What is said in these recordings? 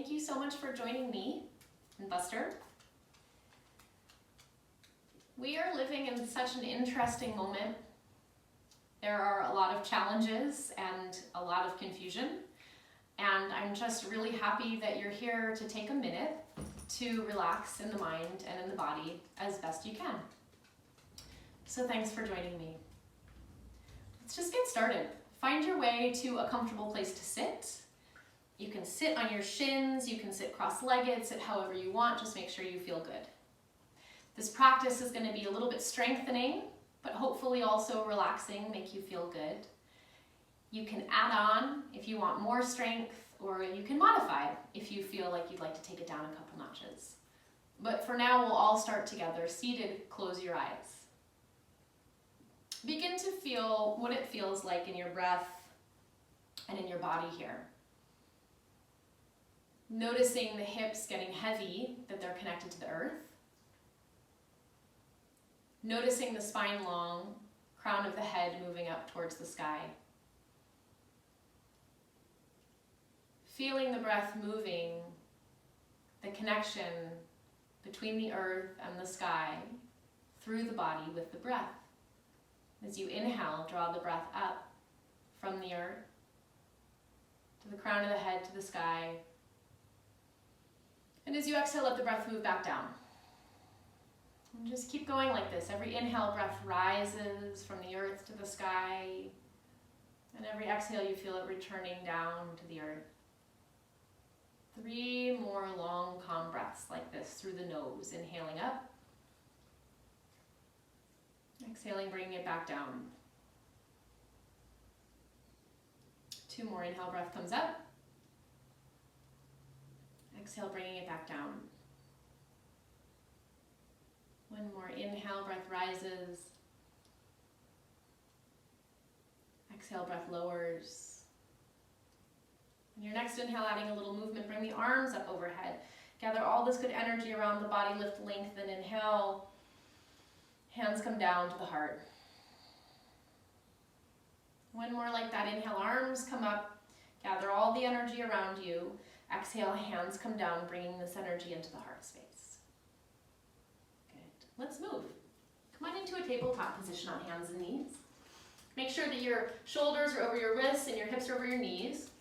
Thank you so much for joining me and Buster. We are living in such an interesting moment. There are a lot of challenges and a lot of confusion, and I'm just really happy that you're here to take a minute to relax in the mind and in the body as best you can. So thanks for joining me. Let's just get started. Find your way to a comfortable place to sit. You can sit on your shins, you can sit cross-legged, sit however you want, just make sure you feel good. This practice is going to be a little bit strengthening, but hopefully also relaxing, make you feel good. You can add on if you want more strength, or you can modify if you feel like you'd like to take it down a couple notches. But for now, we'll all start together. Seated, close your eyes. Begin to feel what it feels like in your breath and in your body here. Noticing the hips getting heavy, that they're connected to the earth. Noticing the spine long, crown of the head moving up towards the sky. Feeling the breath moving, the connection between the earth and the sky through the body with the breath. As you inhale, draw the breath up from the earth to the crown of the head, to the sky. And as you exhale, let the breath move back down. And just keep going like this. Every inhale, breath rises from the earth to the sky. And every exhale, you feel it returning down to the earth. 3 more long, calm breaths like this through the nose. Inhaling up. Exhaling, bringing it back down. 2 more, inhale, breath comes up. Exhale, bringing it back down. 1 more, inhale, breath rises. Exhale, breath lowers. And your next inhale, adding a little movement, bring the arms up overhead. Gather all this good energy around the body, lift, lengthen, inhale. Hands come down to the heart. 1 more like that, inhale, arms come up. Gather all the energy around you. Exhale, hands come down, bringing this energy into the heart space. Good. Let's move. Come on into a tabletop position on hands and knees. Make sure that your shoulders are over your wrists and your hips are over your knees.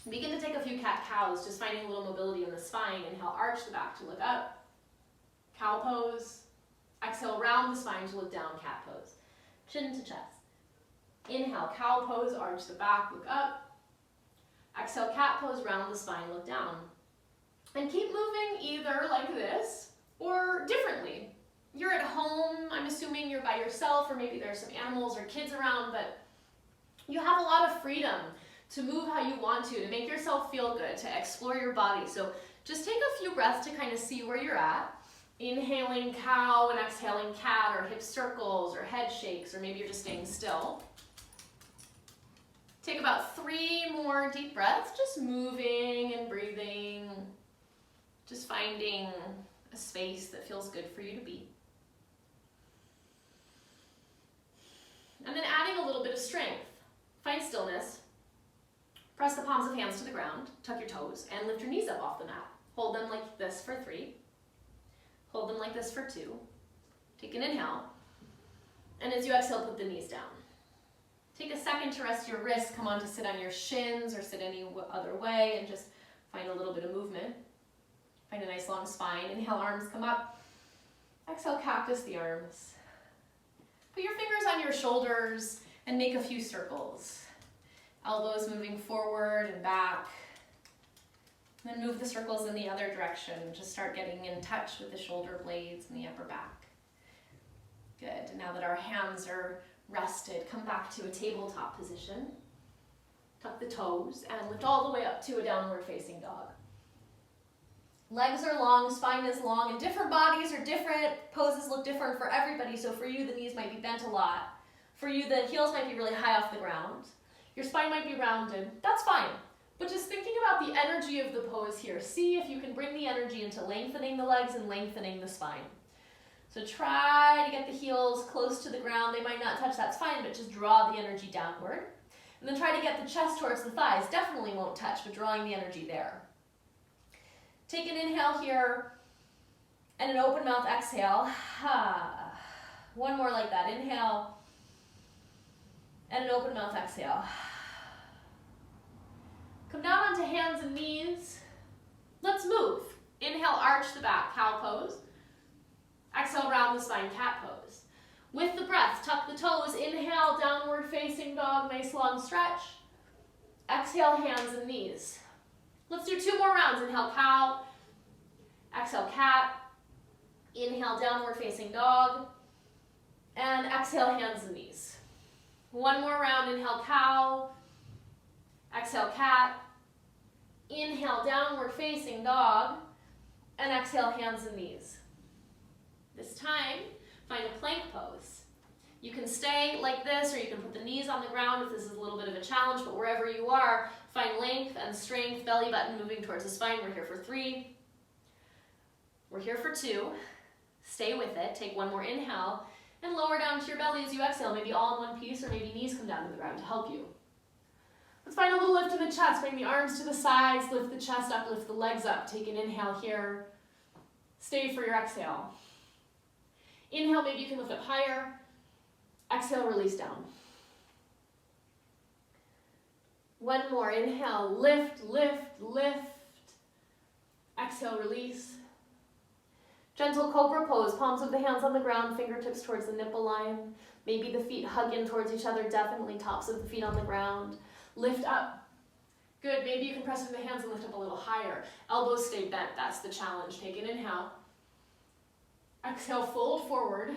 Begin to take a few cat-cows, just finding a little mobility in the spine. Inhale, arch the back to look up. Cow pose. Exhale, round the spine to look down, cat pose. Chin to chest. Inhale, cow pose, arch the back, look up. Exhale, cat pose, round the spine, look down. And keep moving either like this or differently. You're at home, I'm assuming you're by yourself, or maybe there's some animals or kids around, but you have a lot of freedom to move how you want to make yourself feel good, to explore your body. So just take a few breaths to kind of see where you're at. Inhaling cow and exhaling cat, or hip circles, or head shakes, or maybe you're just staying still. Take about 3 more deep breaths, just moving and breathing, just finding a space that feels good for you to be. And then adding a little bit of strength. Find stillness. Press the palms of hands to the ground, tuck your toes, and lift your knees up off the mat. Hold them like this for 3. Hold them like this for 2. Take an inhale. And as you exhale, put the knees down. Take a second to rest your wrists. Come on to sit on your shins or sit any other way and just find a little bit of movement. Find a nice long spine. Inhale, arms come up. Exhale, cactus the arms. Put your fingers on your shoulders and make a few circles. Elbows moving forward and back. Then move the circles in the other direction. Just start getting in touch with the shoulder blades and the upper back. Good. And now that our hands are rested, come back to a tabletop position. Tuck the toes and lift all the way up to a downward facing dog. Legs are long, spine is long, and different bodies are different. Poses look different for everybody. So for you, the knees might be bent a lot. For you, the heels might be really high off the ground. Your spine might be rounded. That's fine. But just thinking about the energy of the pose here, see if you can bring the energy into lengthening the legs and lengthening the spine. So try to get the heels close to the ground. They might not touch, that's fine, but just draw the energy downward. And then try to get the chest towards the thighs. Definitely won't touch, but drawing the energy there. Take an inhale here and an open mouth exhale. One more like that. Inhale and an open mouth exhale. Come down onto hands and knees. Let's move. Inhale, arch the back, cow pose. Exhale, round the spine, cat pose. With the breath, tuck the toes. Inhale, downward facing dog, nice long stretch. Exhale, hands and knees. Let's do 2 more rounds. Inhale, cow. Exhale, cat. Inhale, downward facing dog. And exhale, hands and knees. 1 more round. Inhale, cow. Exhale, cat. Inhale, downward facing dog. And exhale, hands and knees. This time, find a plank pose. You can stay like this, or you can put the knees on the ground if this is a little bit of a challenge, but wherever you are, find length and strength, belly button moving towards the spine. We're here for 3. We're here for 2. Stay with it. Take 1 more inhale, and lower down to your belly as you exhale, maybe all in one piece, or maybe knees come down to the ground to help you. Let's find a little lift in the chest. Bring the arms to the sides, lift the chest up, lift the legs up. Take an inhale here. Stay for your exhale. Inhale, maybe you can lift up higher. Exhale, release down. 1 more, inhale, lift, lift, lift. Exhale, release. Gentle cobra pose, palms of the hands on the ground, fingertips towards the nipple line. Maybe the feet hug in towards each other, definitely tops of the feet on the ground. Lift up. Good, maybe you can press with the hands and lift up a little higher. Elbows stay bent, that's the challenge. Take an inhale. Exhale, fold forward.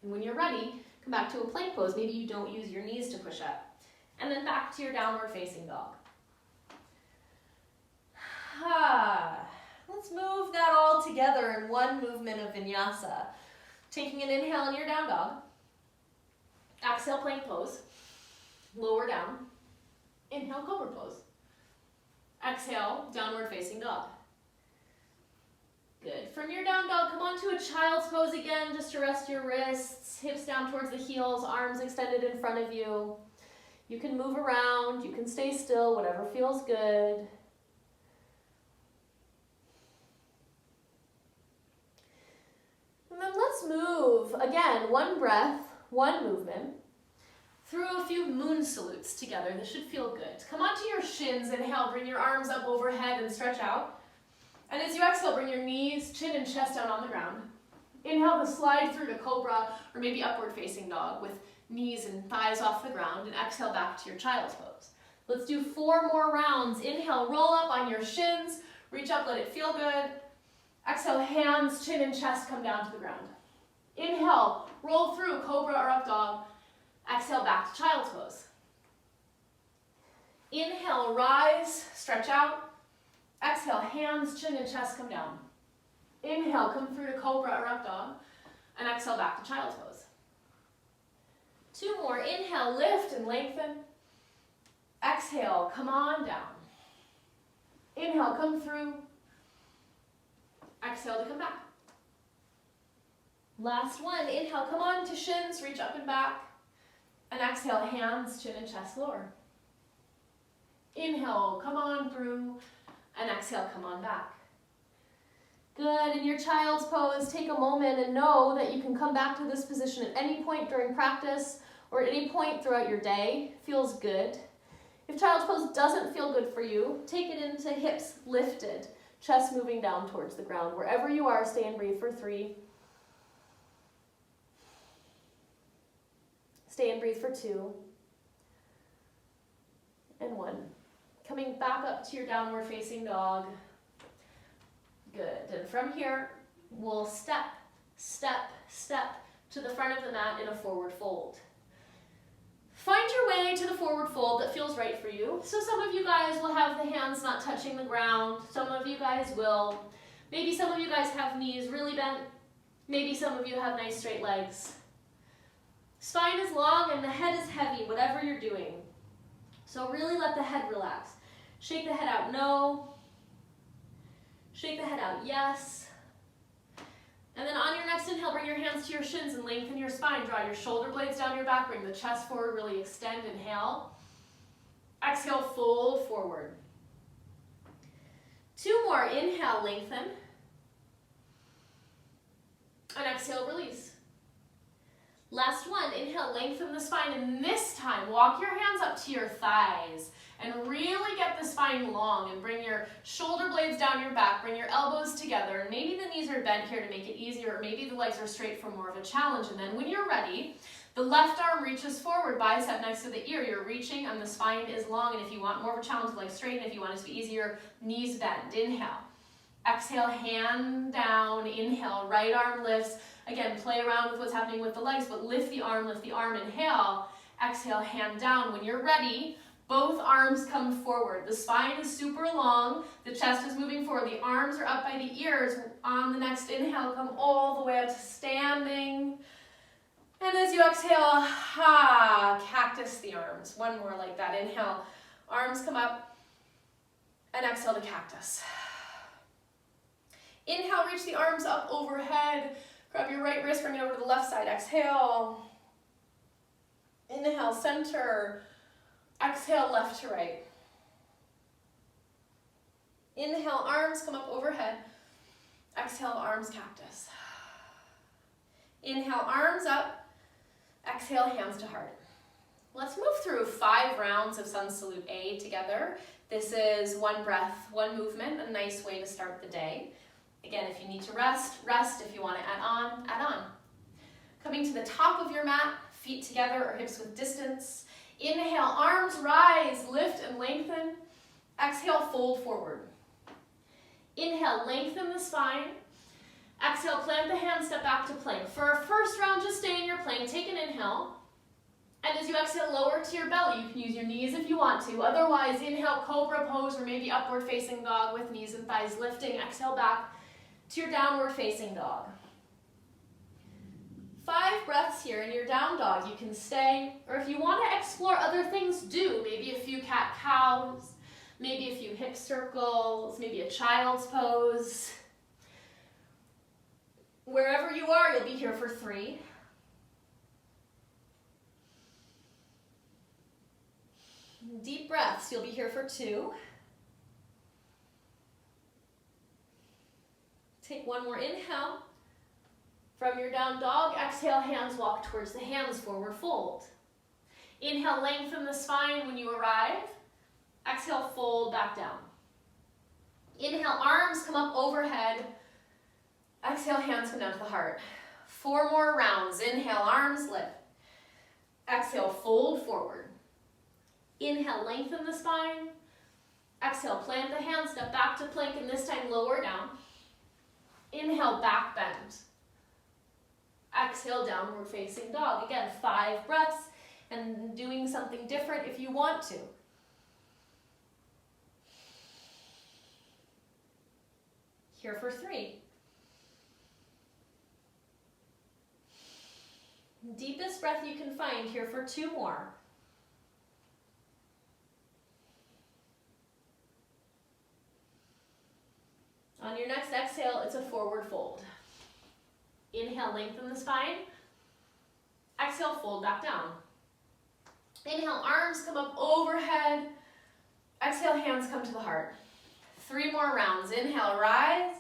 And when you're ready, come back to a plank pose. Maybe you don't use your knees to push up. And then back to your downward facing dog. Let's move that all together in one movement of vinyasa. Taking an inhale in your down dog. Exhale, plank pose. Lower down. Inhale, cobra pose. Exhale, downward facing dog. Good. From your down dog, come onto a child's pose again, just to rest your wrists, hips down towards the heels, arms extended in front of you. You can move around, you can stay still, whatever feels good. And then let's move, again, 1 breath, 1 movement, through a few moon salutes together. This should feel good. Come onto your shins, inhale, bring your arms up overhead and stretch out. And as you exhale, bring your knees, chin, and chest down on the ground. Inhale to slide through to cobra, or maybe upward facing dog with knees and thighs off the ground, and exhale back to your child's pose. Let's do 4 more rounds. Inhale, roll up on your shins, reach up, let it feel good. Exhale, hands, chin, and chest come down to the ground. Inhale, roll through cobra or up dog. Exhale, back to child's pose. Inhale, rise, stretch out. Exhale, hands, chin, and chest come down. Inhale, come through to cobra or up dog. And exhale, back to child's pose. 2 more. Inhale, lift and lengthen. Exhale, come on down. Inhale, come through. Exhale to come back. Last one. Inhale, come on to shins, reach up and back. And exhale, hands, chin, and chest lower. Inhale, come on through. And exhale, come on back. Good. In your child's pose, take a moment and know that you can come back to this position at any point during practice or at any point throughout your day. Feels good. If child's pose doesn't feel good for you, take it into hips lifted, chest moving down towards the ground. Wherever you are, stay and breathe for 3. Stay and breathe for 2. And 1. Coming back up to your downward facing dog. Good. And from here, we'll step, step, step to the front of the mat in a forward fold. Find your way to the forward fold that feels right for you. So some of you guys will have the hands not touching the ground. Some of you guys will. Maybe some of you guys have knees really bent. Maybe some of you have nice straight legs. Spine is long and the head is heavy, whatever you're doing. So really let the head relax. Shake the head out, no. Shake the head out, yes. And then on your next inhale, bring your hands to your shins and lengthen your spine. Draw your shoulder blades down your back, bring the chest forward, really extend, inhale. Exhale, fold forward. 2 more. more. Inhale, lengthen. And exhale, release. Last one. Inhale, lengthen the spine. And this time, walk your hands up to your thighs. And really get the spine long. And bring your shoulder blades down your back. Bring your elbows together. Maybe the knees are bent here to make it easier. Or maybe the legs are straight for more of a challenge. And then when you're ready, the left arm reaches forward, bicep next to the ear. You're reaching and the spine is long. And if you want more of a challenge, legs straighten. If you want it to be easier, knees bend. Inhale. Exhale, hand down. Inhale, right arm lifts. Again, play around with what's happening with the legs, but lift the arm, inhale. Exhale, hand down. When you're ready, both arms come forward. The spine is super long. The chest is moving forward. The arms are up by the ears. On the next inhale, come all the way up to standing. And as you exhale, cactus the arms. One more like that. Inhale, arms come up, and exhale to cactus. Inhale, reach the arms up overhead. Grab your right wrist, bring it over to the left side. Exhale. Inhale, center. Exhale, left to right. Inhale, arms come up overhead. Exhale, arms cactus. Inhale, arms up. Exhale, hands to heart. Let's move through 5 rounds of Sun Salute A together. This is 1 breath, 1 movement, a nice way to start the day. Again, if you need to rest, rest. If you want to add on, add on. Coming to the top of your mat, feet together or hips with distance. Inhale, arms rise, lift and lengthen. Exhale, fold forward. Inhale, lengthen the spine. Exhale, plant the hands, step back to plank. For our first round, just stay in your plank. Take an inhale. And as you exhale, lower to your belly. You can use your knees if you want to. Otherwise, inhale, cobra pose or maybe upward facing dog with knees and thighs lifting. Exhale back to your downward facing dog. 5 breaths here in your down dog. You can stay, or if you want to explore other things, do. Maybe a few cat-cows, maybe a few hip circles, maybe a child's pose. Wherever you are, you'll be here for 3. Deep breaths, you'll be here for 2. Take 1 more inhale. From your down dog, exhale, hands walk towards the hands, forward fold. Inhale, lengthen the spine when you arrive. Exhale, fold back down. Inhale, arms come up overhead. Exhale, hands come down to the heart. 4 more rounds. Inhale, arms lift. Exhale, fold forward. Inhale, lengthen the spine. Exhale, plant the hands, step back to plank, and this time lower down. Inhale, back bend. Exhale, downward facing dog. Again, 5 breaths and doing something different if you want to. Here for 3. Deepest breath you can find, here for 2 more. On your next exhale, it's a forward fold. Inhale, lengthen the spine. Exhale, fold back down. Inhale, arms come up overhead. Exhale, hands come to the heart. 3 more rounds. Inhale, rise.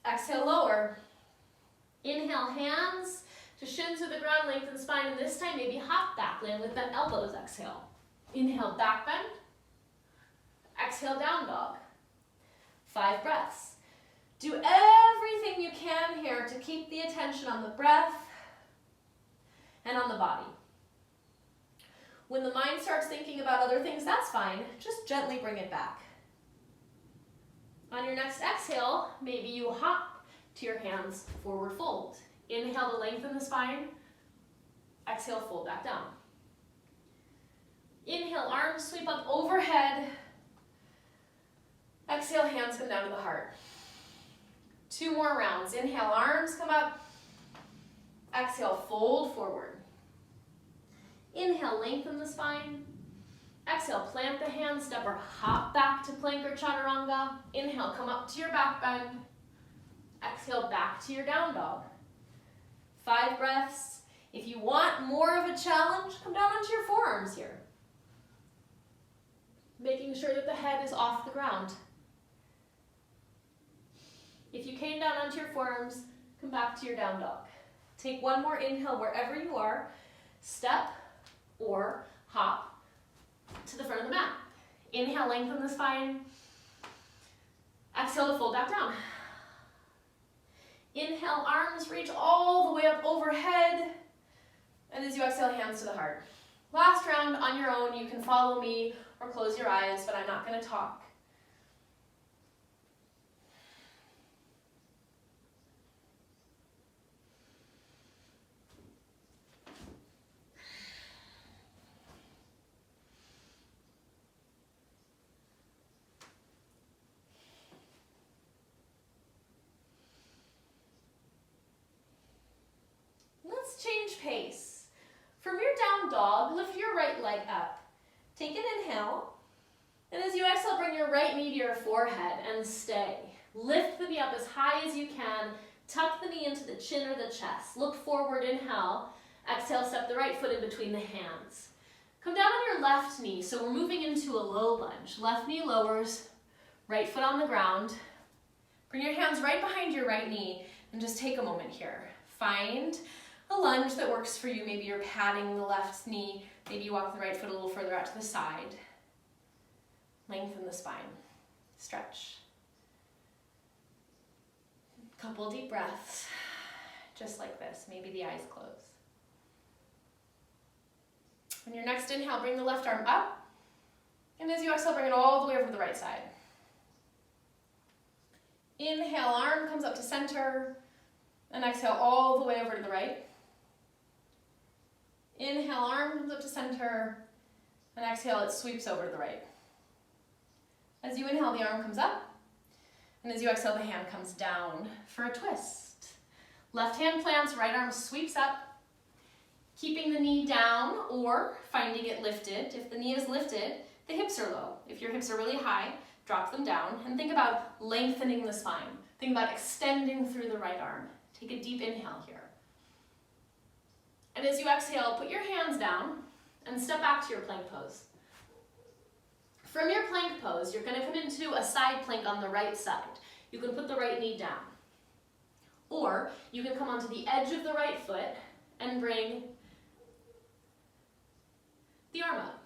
Exhale, lower. Inhale, hands to shins to the ground, lengthen spine, and this time maybe hop back, land with bent elbows. Exhale. Inhale, back bend. Exhale, down dog. 5 breaths. Do everything you can here to keep the attention on the breath and on the body. When the mind starts thinking about other things, that's fine. Just gently bring it back. On your next exhale, maybe you hop to your hands, forward fold. Inhale to lengthen the spine. Exhale, fold back down. Inhale, arms sweep up overhead. Exhale, hands come down to the heart. 2 more rounds. Inhale, arms come up. Exhale, fold forward. Inhale, lengthen the spine. Exhale, plant the hands, step or hop back to plank or chaturanga. Inhale, come up to your back bend. Exhale, back to your down dog. 5 breaths. If you want more of a challenge, come down onto your forearms here. Making sure that the head is off the ground. If you came down onto your forearms, come back to your down dog. Take one more inhale wherever you are. Step or hop to the front of the mat. Inhale, lengthen the spine. Exhale to fold back down. Inhale, arms reach all the way up overhead. And as you exhale, hands to the heart. Last round on your own. You can follow me or close your eyes, but I'm not going to talk. Let's change pace. From your down dog, lift your right leg up. Take an inhale, and as you exhale, bring your right knee to your forehead and stay. Lift the knee up as high as you can. Tuck the knee into the chin or the chest. Look forward, inhale. Exhale, step the right foot in between the hands. Come down on your left knee, so we're moving into a low lunge. Left knee lowers, right foot on the ground. Bring your hands right behind your right knee, and just take a moment here. Find a lunge that works for you. Maybe you're padding the left knee. Maybe you walk the right foot a little further out to the side. Lengthen the spine. Stretch. Couple deep breaths, just like this. Maybe the eyes close. On your next inhale, bring the left arm up. And as you exhale, bring it all the way over to the right side. Inhale, arm comes up to center. And exhale all the way over to the right. Inhale, arm comes up to center, and exhale, it sweeps over to the right. As you inhale, the arm comes up, and as you exhale, the hand comes down for a twist. Left hand plants, right arm sweeps up, keeping the knee down or finding it lifted. If the knee is lifted, the hips are low. If your hips are really high, drop them down, and think about lengthening the spine. Think about extending through the right arm. Take a deep inhale here. And as you exhale, put your hands down and step back to your plank pose. From your plank pose, you're going to come into a side plank on the right side. You can put the right knee down. Or you can come onto the edge of the right foot and bring the arm up.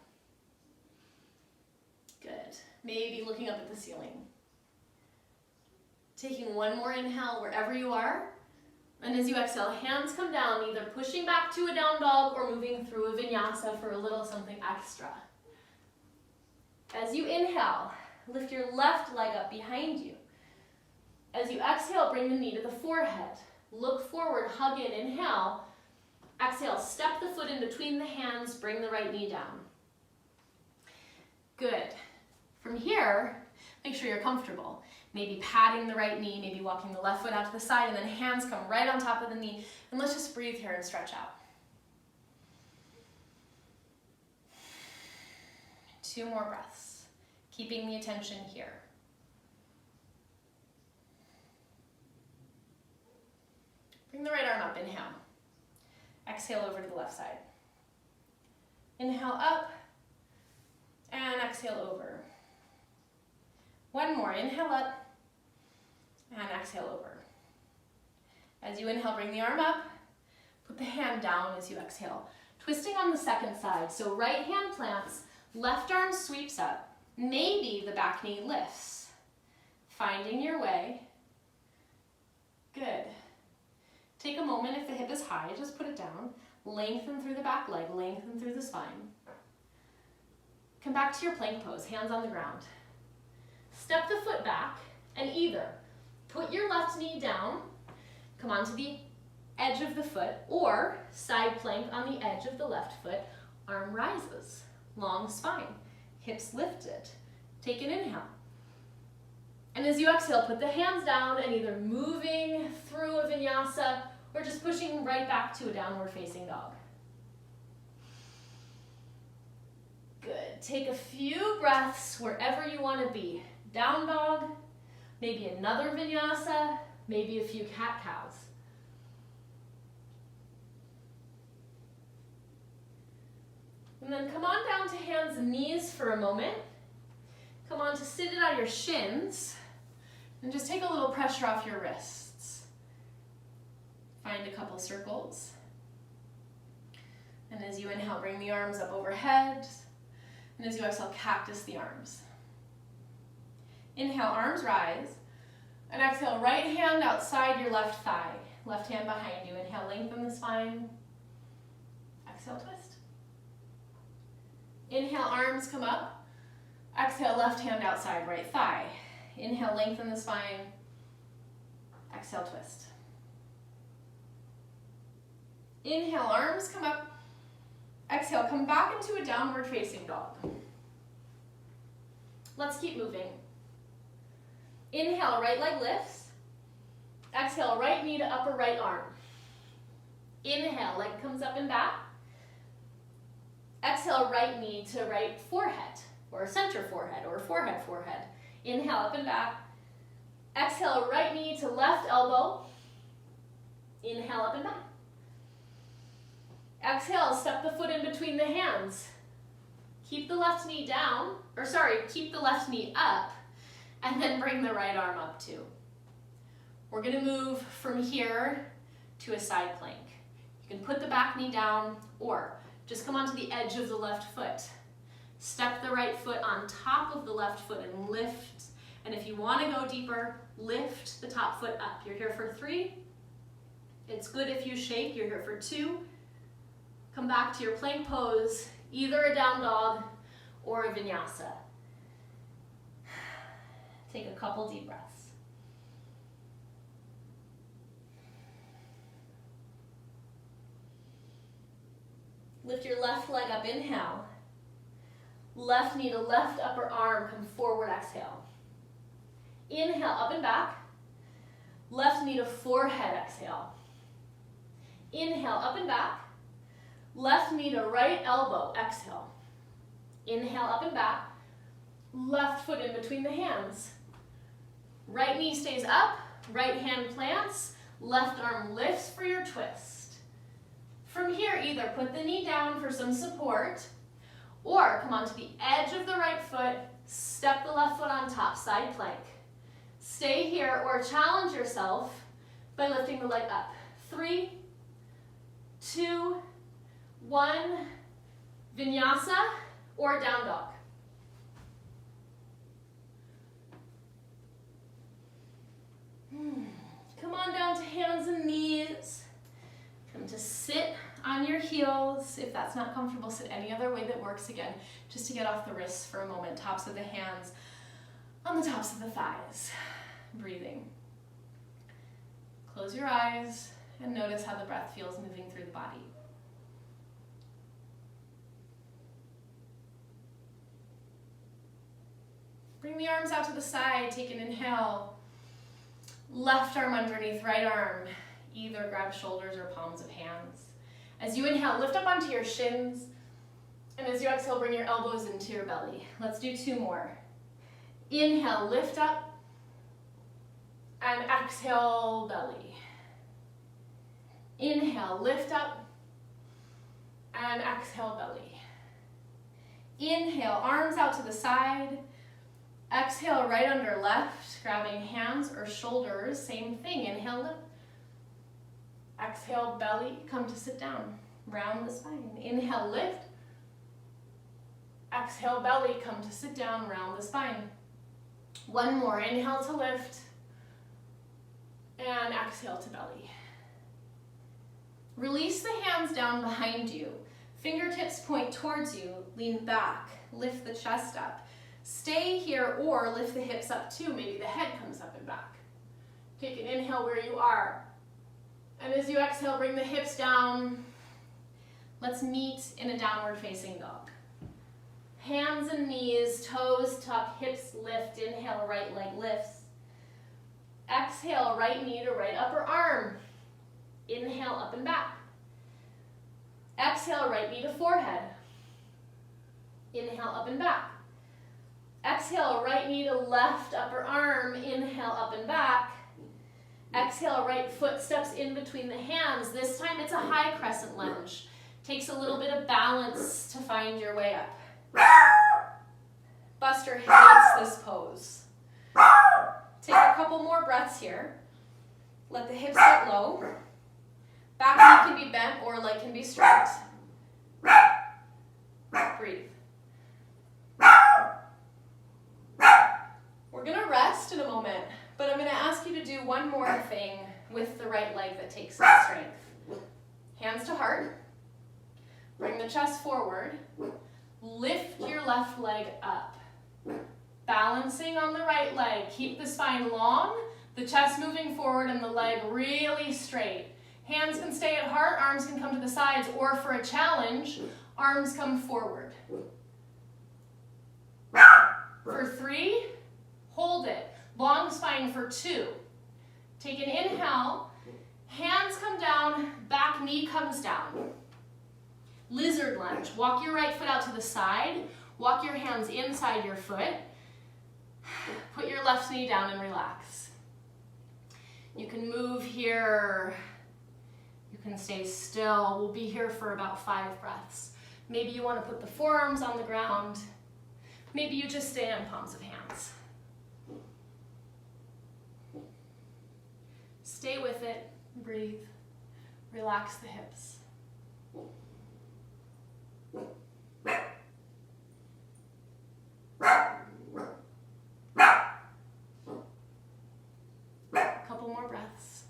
Good. Maybe looking up at the ceiling. Taking one more inhale wherever you are. And as you exhale, hands come down, either pushing back to a down dog or moving through a vinyasa for a little something extra. As you inhale, lift your left leg up behind you. As you exhale, bring the knee to the forehead. Look forward, hug in, inhale. Exhale, step the foot in between the hands, bring the right knee down. Good. From here, make sure you're comfortable. Maybe patting the right knee, maybe walking the left foot out to the side, and then hands come right on top of the knee. And let's just breathe here and stretch out. 2 more breaths, keeping the attention here. Bring the right arm up, inhale. Exhale over to the left side. Inhale up, and exhale over. One more, inhale up, and exhale over. As you inhale, bring the arm up, put the hand down as you exhale. Twisting on the second side, so right hand plants, left arm sweeps up, maybe the back knee lifts. Finding your way. Good. Take a moment, if the hip is high, just put it down. Lengthen through the back leg, lengthen through the spine. Come back to your plank pose, hands on the ground. Step the foot back and either put your left knee down, come onto the edge of the foot, or side plank on the edge of the left foot, arm rises, long spine, hips lifted. Take an inhale. And as you exhale, put the hands down and either moving through a vinyasa or just pushing right back to a downward facing dog. Good. Take a few breaths wherever you want to be. Down dog, maybe another vinyasa, maybe a few cat-cows. And then come on down to hands and knees for a moment. Come on to sit it on your shins. And just take a little pressure off your wrists. Find a couple circles. And as you inhale, bring the arms up overhead. And as you exhale, cactus the arms. Inhale, arms rise. And exhale, right hand outside your left thigh. Left hand behind you. Inhale, lengthen the spine. Exhale, twist. Inhale, arms come up. Exhale, left hand outside right thigh. Inhale, lengthen the spine. Exhale, twist. Inhale, arms come up. Exhale, come back into a downward facing dog. Let's keep moving. Inhale, right leg lifts. Exhale, right knee to upper right arm. Inhale, leg comes up and back. Exhale, right knee to right forehead, or center forehead, or forehead, forehead. Inhale, up and back. Exhale, right knee to left elbow. Inhale, up and back. Exhale, step the foot in between the hands. Keep the left knee down, keep the left knee up, and then bring the right arm up too. We're gonna move from here to a side plank. You can put the back knee down, or just come onto the edge of the left foot. Step the right foot on top of the left foot and lift. And if you want to go deeper, lift the top foot up. You're here for 3. It's good if you shake. You're here for 2. Come back to your plank pose, either a down dog or a vinyasa. Take a couple deep breaths. Lift your left leg up, inhale. Left knee to left upper arm, come forward, exhale. Inhale, up and back. Left knee to forehead, exhale. Inhale, up and back. Left knee to right elbow, exhale. Inhale, up and back. Left foot in between the hands. Right knee stays up, right hand plants, left arm lifts for your twist. From here, either put the knee down for some support, or come onto the edge of the right foot, step the left foot on top, side plank. Stay here or challenge yourself by lifting the leg up. 3, 2, 1, vinyasa or down dog. Come on down to hands and knees. Come to sit on your heels. If that's not comfortable, sit any other way that works again, just to get off the wrists for a moment. Tops of the hands on the tops of the thighs. Breathing. Close your eyes and notice how the breath feels moving through the body. Bring the arms out to the side. Take an inhale. Left arm underneath right arm. Either grab shoulders or palms of hands. As you inhale, lift up onto your shins. And as you exhale, bring your elbows into your belly. Let's do 2 more. Inhale, lift up. And exhale, belly. Inhale, lift up. And exhale, belly. Inhale, arms out to the side. Exhale, right under left, grabbing hands or shoulders. Same thing, inhale, lift. Exhale, belly, come to sit down. Round the spine. Inhale, lift. Exhale, belly, come to sit down, round the spine. 1 more, inhale to lift. And exhale to belly. Release the hands down behind you. Fingertips point towards you. Lean back. Lift the chest up. Stay here or lift the hips up too. Maybe the head comes up and back. Take an inhale where you are. And as you exhale, bring the hips down. Let's meet in a downward facing dog. Hands and knees, toes tuck, hips lift. Inhale, right leg lifts. Exhale, right knee to right upper arm. Inhale, up and back. Exhale, right knee to forehead. Inhale, up and back. Exhale, right knee to left upper arm. Inhale, up and back. Exhale, right foot steps in between the hands. This time it's a high crescent lunge. Takes a little bit of balance to find your way up. Buster hates this pose. Take a couple couple more breaths here. Let the hips get low. Back knee can be bent or leg can be straight. Breathe. We're gonna rest in a moment, but I'm gonna ask you to do one more thing with the right leg that takes some strength. Hands to heart. Bring the chest forward. Lift your left leg up. Balancing on the right leg. Keep the spine long, the chest moving forward, and the leg really straight. Hands can stay at heart, arms can come to the sides, or for a challenge, arms come forward. For 3, hold it. Long spine for 2. Take an inhale, hands come down, back knee comes down. Lizard lunge. Walk your right foot out to the side, walk your hands inside your foot. Put your left knee down and relax. You can move here. You can stay still. We'll be here for about 5 breaths. Maybe you want to put the forearms on the ground. Maybe you just stay on palms of hands. Stay with it. Breathe. Relax the hips. Couple more breaths.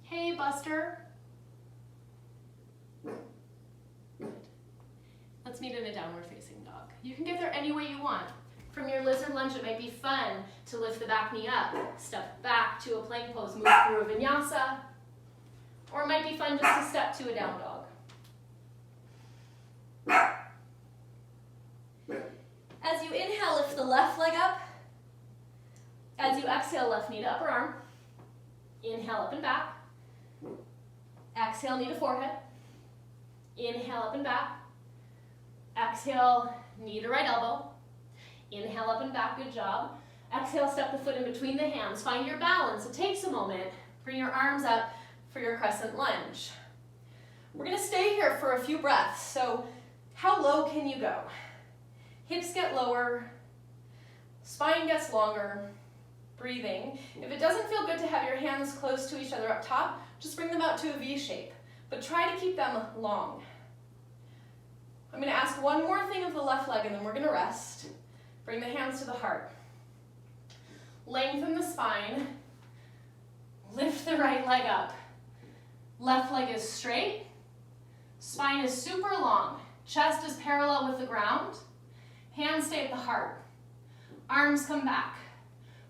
Hey, Buster. Good. Let's meet in a downward facing dog. You can get there any way you want. From your lizard lunge, it might be fun to lift the back knee up, step back to a plank pose, move through a vinyasa, or it might be fun just to step to a down dog. As you inhale, lift the left leg up. As you exhale, left knee to upper arm. Inhale up and back. Exhale, knee to forehead. Inhale up and back. Exhale, knee to right elbow. Inhale up and back, good job. Exhale, step the foot in between the hands. Find your balance. It takes a moment. Bring your arms up for your crescent lunge. We're gonna stay here for a few breaths. So how low can you go? Hips get lower, spine gets longer, breathing. If it doesn't feel good to have your hands close to each other up top, just bring them out to a V shape, but try to keep them long. I'm gonna ask one more thing of the left leg and then we're gonna rest. Bring the hands to the heart. Lengthen the spine. Lift the right leg up. Left leg is straight. Spine is super long. Chest is parallel with the ground. Hands stay at the heart. Arms come back.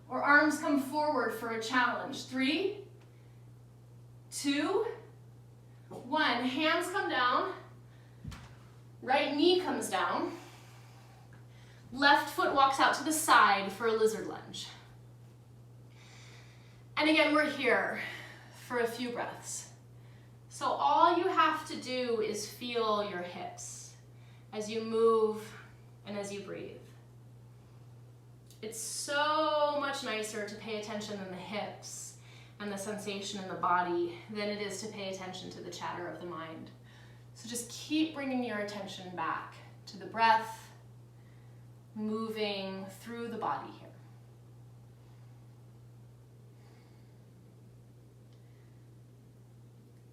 Or arms come forward for a challenge. 3, 2, 1. Hands come down. Right knee comes down. Left foot walks out to the side for a lizard lunge. And again, we're here for a few breaths. So all you have to do is feel your hips as you move and as you breathe. It's so much nicer to pay attention in the hips and the sensation in the body than it is to pay attention to the chatter of the mind. So just keep bringing your attention back to the breath, moving through the body here.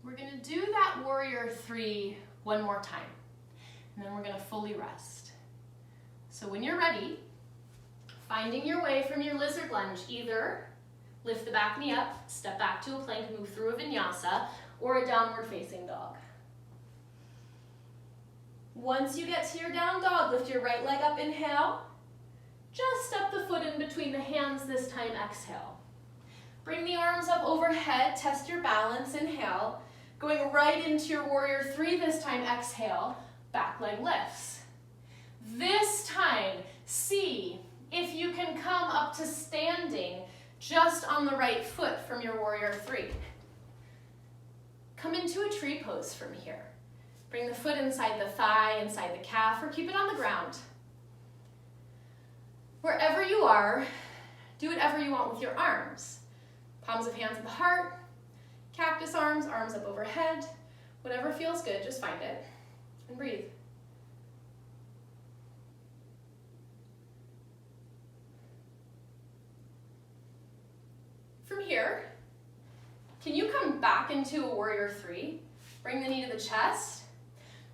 We're gonna do that warrior 3 one more time, and then we're gonna fully rest. So when you're ready, finding your way from your lizard lunge, either lift the back knee up, step back to a plank, move through a vinyasa, or a downward facing dog. Once you get to your down dog, lift your right leg up, inhale. Just step the foot in between the hands this time, exhale. Bring the arms up overhead, test your balance, inhale. Going right into your warrior 3 this time, exhale, back leg lifts. This time, see if you can come up to standing just on the right foot from your warrior 3. Come into a tree pose from here. Bring the foot inside the thigh, inside the calf, or keep it on the ground. Wherever you are, do whatever you want with your arms. Palms of hands at the heart, cactus arms, arms up overhead. Whatever feels good, just find it and breathe. here, can you come back into a warrior three? Bring the knee to the chest,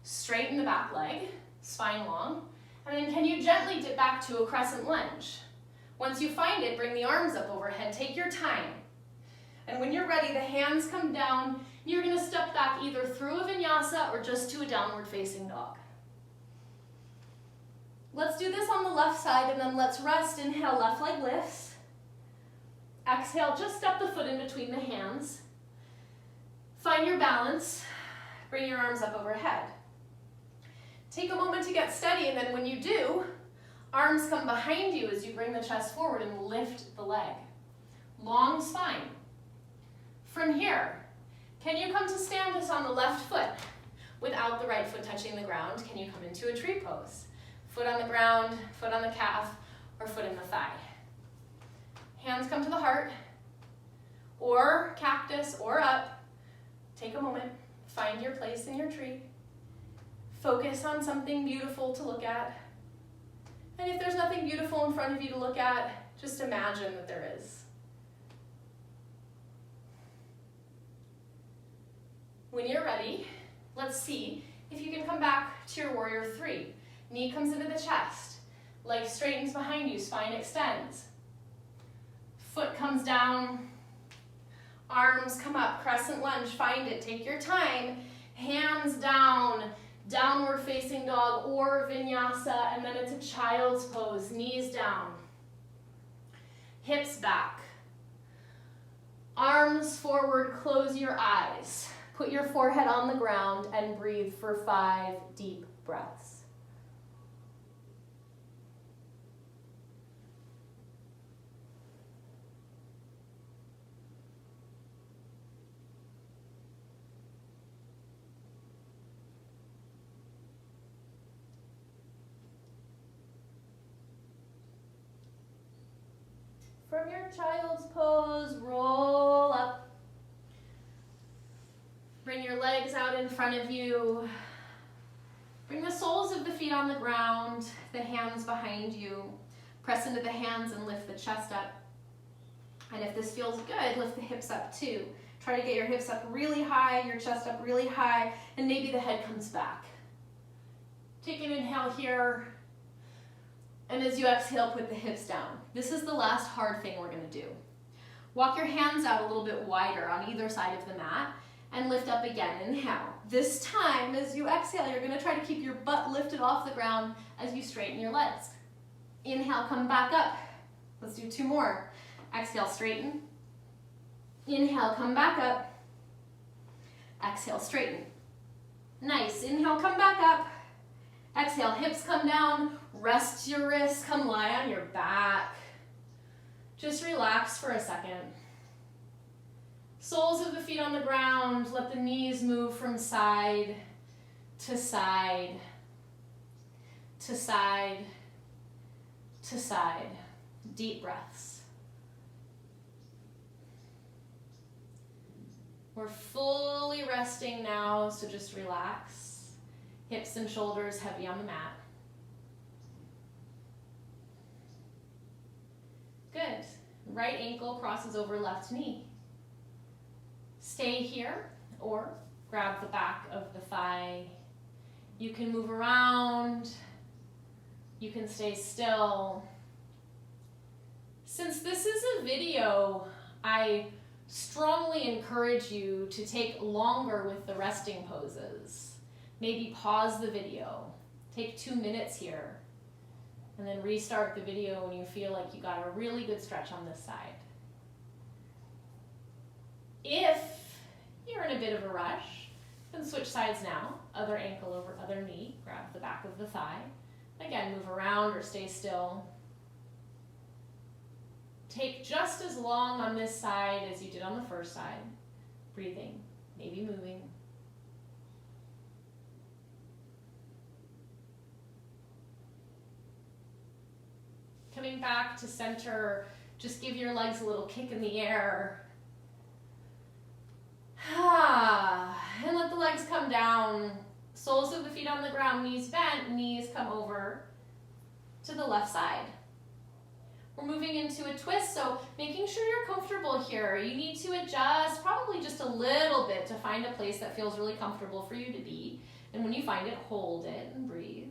straighten the back leg, spine long, and then can you gently dip back to a crescent lunge? Once you find it, bring the arms up overhead, take your time. And when you're ready, the hands come down, you're gonna step back either through a vinyasa or just to a downward facing dog. Let's do this on the left side and then let's rest. Inhale, left leg lifts. Exhale, just step the foot in between the hands. Find your balance. Bring your arms up overhead. Take a moment to get steady, and then when you do, arms come behind you as you bring the chest forward and lift the leg. Long spine. From here, can you come to stand on the left foot without the right foot touching the ground? Can you come into a tree pose? Foot on the ground, foot on the calf, or foot in the thigh. Hands come to the heart, or cactus, or up. Take a moment, find your place in your tree. Focus on something beautiful to look at. And if there's nothing beautiful in front of you to look at, just imagine that there is. When you're ready, let's see if you can come back to your warrior three. Knee comes into the chest, leg straightens behind you, spine extends. Foot comes down, arms come up, crescent lunge, find it, take your time, hands down, downward facing dog or vinyasa, and then it's a child's pose, knees down, hips back, arms forward, close your eyes, put your forehead on the ground and breathe for 5 deep breaths. From your child's pose, roll up. Bring your legs out in front of you. Bring the soles of the feet on the ground, the hands behind you. Press into the hands and lift the chest up. And if this feels good, lift the hips up too. Try to get your hips up really high, your chest up really high, and maybe the head comes back. Take an inhale here. And as you exhale, put the hips down. This is the last hard thing we're gonna do. Walk your hands out a little bit wider on either side of the mat and lift up again. Inhale. This time, as you exhale, you're gonna try to keep your butt lifted off the ground as you straighten your legs. Inhale, come back up. Let's do 2 more. Exhale, straighten. Inhale, come back up. Exhale, straighten. Nice. Inhale, come back up. Exhale, hips come down, rest your wrists, come lie on your back. Just relax for a second. Soles of the feet on the ground, let the knees move from side to side, to side, to side. Deep breaths. We're fully resting now, so just relax. Hips and shoulders heavy on the mat. Good. Right ankle crosses over left knee. Stay here or grab the back of the thigh. You can move around. You can stay still. Since this is a video, I strongly encourage you to take longer with the resting poses. Maybe pause the video, take 2 minutes here, and then restart the video when you feel like you got a really good stretch on this side. If you're in a bit of a rush, then switch sides now. Other ankle over other knee, grab the back of the thigh. Again, move around or stay still. Take just as long on this side as you did on the first side. Breathing, maybe moving. Coming back to center, just give your legs a little kick in the air. And let the legs come down. Soles of the feet on the ground, knees bent, knees come over to the left side. We're moving into a twist, so making sure you're comfortable here. You need to adjust probably just a little bit to find a place that feels really comfortable for you to be. And when you find it, hold it and breathe.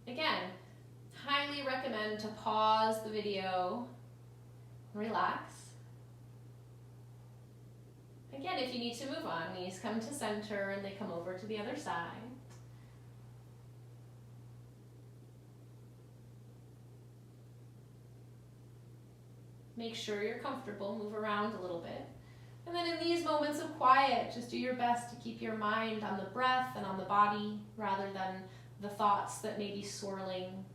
Again, highly recommend to pause the video, relax. Again, if you need to move on, knees come to center and they come over to the other side. Make sure you're comfortable, move around a little bit. And then in these moments of quiet, just do your best to keep your mind on the breath and on the body rather than the thoughts that may be swirling.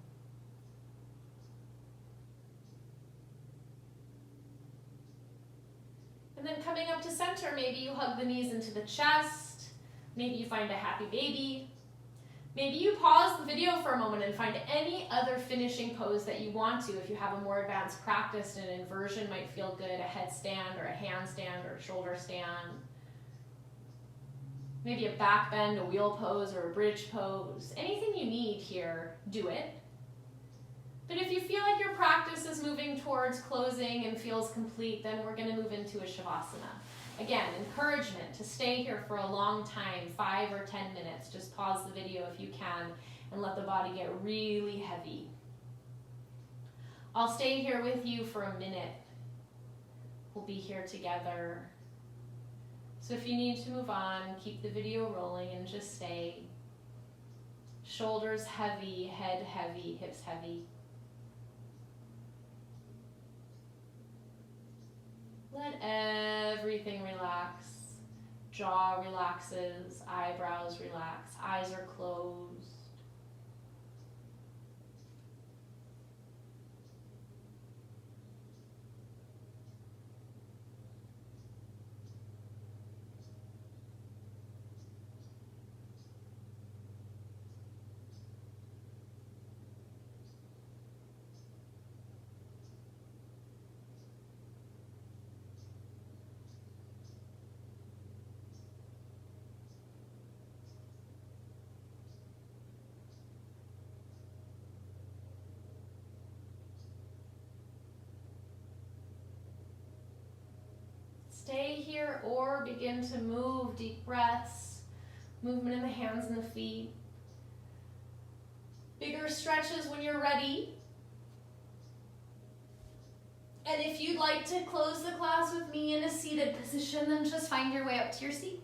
And then coming up to center, maybe you hug the knees into the chest. Maybe you find a happy baby. Maybe you pause the video for a moment and find any other finishing pose that you want to. If you have a more advanced practice, an inversion might feel good, a headstand or a handstand or a shoulder stand. Maybe a back bend, a wheel pose, or a bridge pose. Anything you need here, do it. But if you feel like your practice is moving towards closing and feels complete, then we're going to move into a Shavasana. Again, encouragement to stay here for a long time, 5 or 10 minutes. Just pause the video if you can and let the body get really heavy. I'll stay here with you for a minute. We'll be here together. So if you need to move on, keep the video rolling and just stay. Shoulders heavy, head heavy, hips heavy. Let everything relax. Jaw relaxes, eyebrows relax, eyes are closed. Stay here or begin to move, deep breaths, movement in the hands and the feet. Bigger stretches when you're ready. And if you'd like to close the class with me in a seated position, then just find your way up to your seat.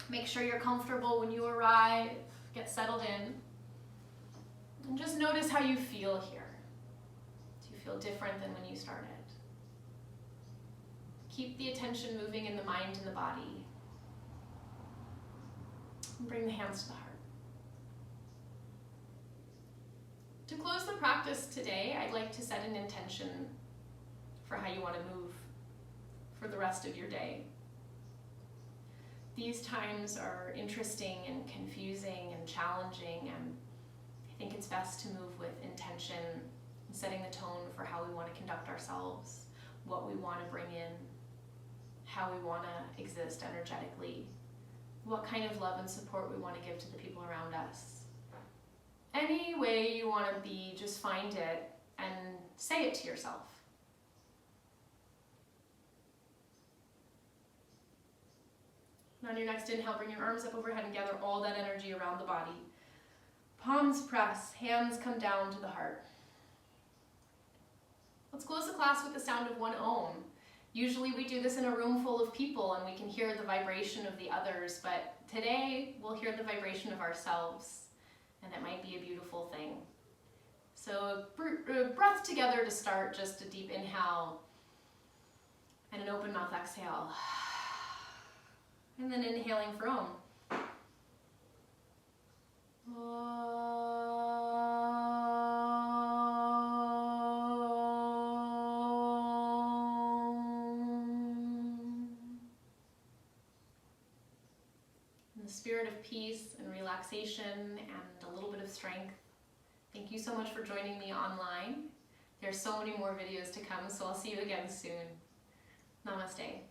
Make sure you're comfortable when you arrive, get settled in. And just notice how you feel here. Do you feel different than when you started? Keep the attention moving in the mind and the body. And bring the hands to the heart. To close the practice today, I'd like to set an intention for how you want to move for the rest of your day. These times are interesting and confusing and challenging, and I think it's best to move with intention, setting the tone for how we want to conduct ourselves, what we want to bring in, how we want to exist energetically, what kind of love and support we want to give to the people around us. Any way you want to be, just find it and say it to yourself. And on your next inhale, bring your arms up overhead and gather all that energy around the body. Palms press, hands come down to the heart. Let's close the class with the sound of one Om. Usually we do this in a room full of people and we can hear the vibration of the others, but today we'll hear the vibration of ourselves, and it might be a beautiful thing. So breath together to start, just a deep inhale and an open mouth exhale. And then inhaling for Om. In the spirit of peace and relaxation and a little bit of strength, thank you so much for joining me online. There's so many more videos to come, so I'll see you again soon. Namaste.